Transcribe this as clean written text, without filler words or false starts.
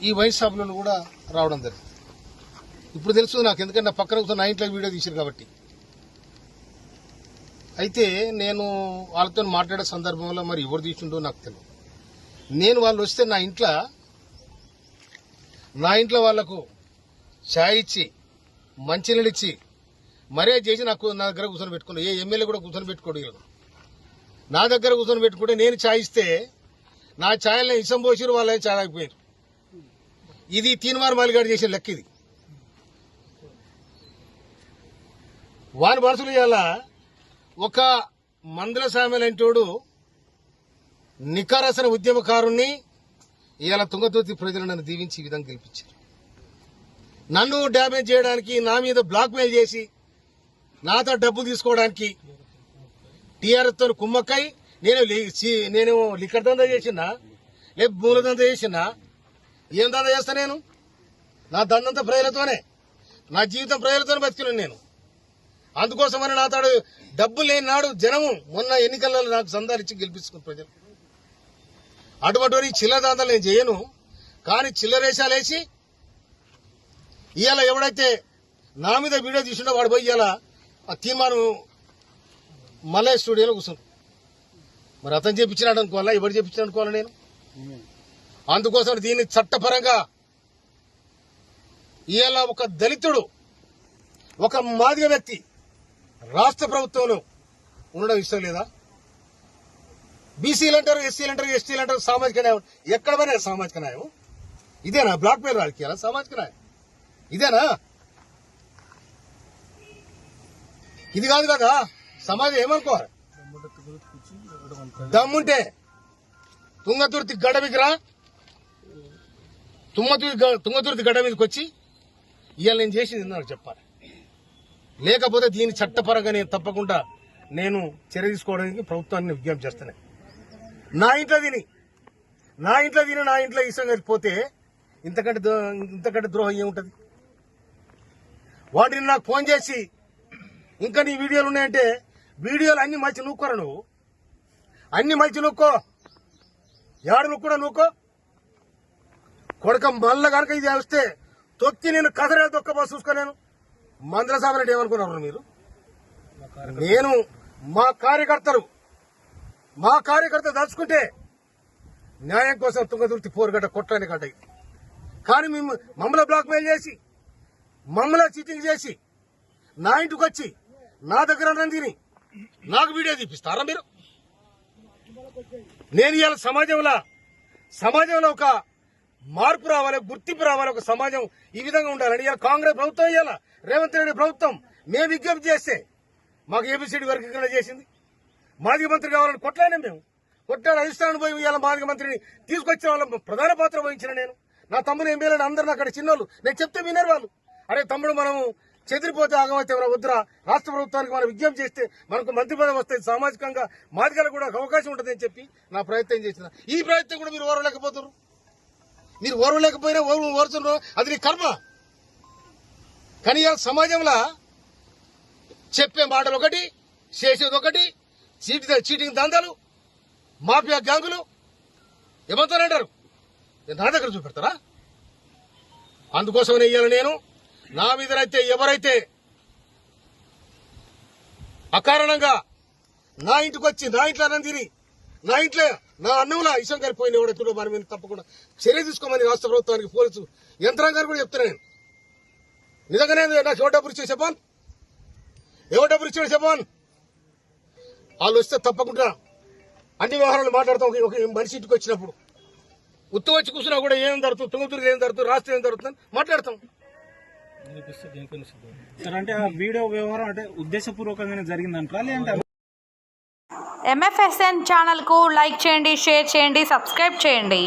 ఈ వైన్ షాప్లను కూడా రావడం జరిగింది. ఇప్పుడు తెలుసు నాకు, ఎందుకంటే నా పక్కన కూర్చొని నా ఇంట్లో వీడియో తీశారు కాబట్టి. అయితే నేను వాళ్ళతో మాట్లాడే సందర్భంలో మరి ఎవరు తీసిండో నాకు తెలియదు. నేను వాళ్ళు వస్తే నా ఇంట్లో వాళ్లకు ఛాయ్ ఇచ్చి మంచినీళ్ళు ఇచ్చి మర్యాద చేసి నా దగ్గర కూర్చొని పెట్టుకున్నా. ఏ ఎమ్మెల్యే కూడా కూర్చొని పెట్టుకోడు. నా దగ్గర కూర్చొని పెట్టుకుంటే నేను ఛాయ్ ఇస్తే నా ఛాయల్ని ఇసం పోసిరు, వాళ్ళని ఛాయ్ ఆగిపోయారు. ఇది తీన్మార్ మాలిగాడు చేసిన లెక్క. ఇది వారి మనసులు ఇవాళ ఒక మందుల సామెలంటోడు నికారసన ఉద్యమకారుణ్ణి ఇవాళ తుంగతుర్తి ప్రజలు నన్ను దీవించి ఈ విధంగా గెలిపించారు. నన్ను డ్యామేజ్ చేయడానికి, నా మీద బ్లాక్ మెయిల్ చేసి నాతో డబ్బు తీసుకోవడానికి టీఆర్ఎస్ తో కుమ్మక్కై నేను లిక్కర్ దందా చేసినా, లేక మూల దందా చేసినా, ఏం దందా చేస్తా? నేను నా దందంతా ప్రజలతోనే, నా జీవితం ప్రజలతోనే బతికినాను నేను. అందుకోసమని నాతో డబ్బు లేని నాడు జనము మొన్న ఎన్నికల్లో నాకు సందాలు ఇచ్చి గెలిపించుకున్న ప్రజలు. అటువంటి చిల్లర దందాలు నేను చేయను. కానీ చిల్లరేషాలు వేసి ఇవాళ ఎవడైతే నా మీద వీడియో తీసుండో వాడు పోయి ఇవాళ ఆ తీర్మానం మల్లయ్య స్టూడియోలో కూర్చున్నాను. మరి అతను చెప్పించినాడు అనుకోవాలా, ఎవరు చెప్పించాడు అనుకోవాలా నేను? అందుకోసం దీన్ని చట్టపరంగా ఇవాళ ఒక దళితుడు, ఒక మాదిగ వ్యక్తి రాష్ట్ర ప్రభుత్వంలో ఉండడం ఇష్టం లేదా? బీసీలు అంటారు, ఎస్సీలు అంటారు, ఎస్టీలు అంటారు, సామాజిక న్యాయం. ఎక్కడ పోయినా సామాజిక న్యాయం ఇదేనా? బ్లాక్ మెయిల్ రాజకీయాలా? సామాజిక న్యాయం ఇదేనా? ఇది కాదు కదా. సమాజం ఏమనుకోవాలి? దమ్ముంటే తుంగతుర్తి గడ్డ మీదకి రా, తుంగతుర్తి గడ్డ మీదకి వచ్చి ఇవాళ నేను చేసింది నాకు చెప్పాలి. లేకపోతే దీని చట్టపరంగా నేను తప్పకుండా నేను చర్య తీసుకోవడానికి ప్రభుత్వాన్ని విజ్ఞప్తి చేస్తాను. నా ఇంట్లో తిని నా ఇంట్లో ఇష్టం కలిగిపోతే ఇంతకంటే ద్రోహం ఏముంటది? వాటిని నాకు ఫోన్ చేసి ఇంకా నీ వీడియోలు ఉన్నాయంటే, వీడియోలు అన్ని మంచి నూక్కోరా నువ్వు, అన్ని మంచి నూక్కో, ఏడు నువ్వు నూక్కో కొడక. మళ్ళా కనుక ఇది వస్తే తొక్కి నేను కథరే దొక్కబో చూసుకో. నేను మందుల సామరెడ్డి ఏమనుకున్నారు మీరు? నేను మా కార్యకర్త దాచుకుంటే న్యాయం కోసం తుంగతుర్తి పోరుగడ్డ కొట్టడానికి గడ్డ ఇది. కానీ మమ్మల్ని బ్లాక్ మెయిల్ చేసి, మమ్మల్ని చీటింగ్ చేసి, నా ఇంటికి వచ్చి నా దగ్గర తిని నాకు వీడియో తీపిస్తారా మీరు? నేను ఇవాళ సమాజంలో ఒక మార్పు రావాలి, గుర్తింపు రావాలి, ఒక సమాజం ఈ విధంగా ఉండాలని ఇవాళ కాంగ్రెస్ ప్రభుత్వం, ఇవాళ రేవంత్ రెడ్డి ప్రభుత్వం మేము విజ్ఞప్తి చేస్తే మాకు ఏబిసిడి వర్గీకరణ చేసింది. మాదిగ మంత్రి కావాలని కొట్లాడినా మేము. కొట్లాడి అధిష్టానం పోయి ఇవాళ మాదిగ మంత్రిని తీసుకొచ్చిన వాళ్ళ ప్రధాన పాత్ర వహించిన నేను. నా తమ్ముడు ఎమ్మెల్యేలు అందరిని అక్కడ చిన్నోళ్ళు, నేను చెప్తే వినరు వాళ్ళు. అరే తమ్ముడు, మనము చెదిరిపోతే ఆగమైతే వద్దురా, రాష్ట్ర ప్రభుత్వానికి మనం విజ్ఞప్తి చేస్తే మనకు మంత్రి పదవి వస్తే సామాజికంగా మాదిగలకు కూడా అవకాశం ఉంటుందని చెప్పి నా ప్రయత్నం చేసిన. ఈ ప్రయత్నం కూడా మీరు ఓర్వలేకపోతారు. మీరు ఓర్వలేకపోయినా ఓర్చున్నారు, అది నీ కర్మ. కానీ సమాజంలో చెప్పే మాటలు ఒకటి, చేసేది ఒకటి, చీటింగ్ దందాలు, మాఫియా గ్యాంగులు ఏమంటారంటారు, నా దగ్గర చూపెడతారా? అందుకోసమనే ఇయ్యాలి నేను నా మీదనైతే ఎవరైతే అకారణంగా నా ఇంటికి వచ్చి నా ఇంట్లో అన్నం తిని నా అన్నంలో ఇష్టం కలిపోయిన ఎవడెత్తుడో మన మీద తప్పకుండా చర్య తీసుకోమని రాష్ట్ర ప్రభుత్వానికి, పోలీసు యంత్రాంగాన్ని కూడా చెప్తున్నా నేను. నిజంగానే నాకు ఎవరు డబ్బులు ఇచ్చే చెప్పాను, వాళ్ళు వస్తే తప్పకుండా అన్ని వ్యవహారాలు మాట్లాడతాం. ఒక మనిషి ఇంటికి వచ్చినప్పుడు ఉత్తు వచ్చి కూర్చున్నా కూడా ఏం జరుగుతుంది, తుంగతుర్తి ఏం జరుగుతుంది, రాష్ట్రం ఏం జరుగుతుందని మాట్లాడతాం. అంటే ఆ వీడియో వ్యవహారం అంటే ఉద్దేశపూర్వకంగానే జరిగిందంటారా లేదంటే? MFSN ఛానల్కు లైక్ చేయండి, షేర్ చేయండి, సబ్స్క్రైబ్ చేయండి.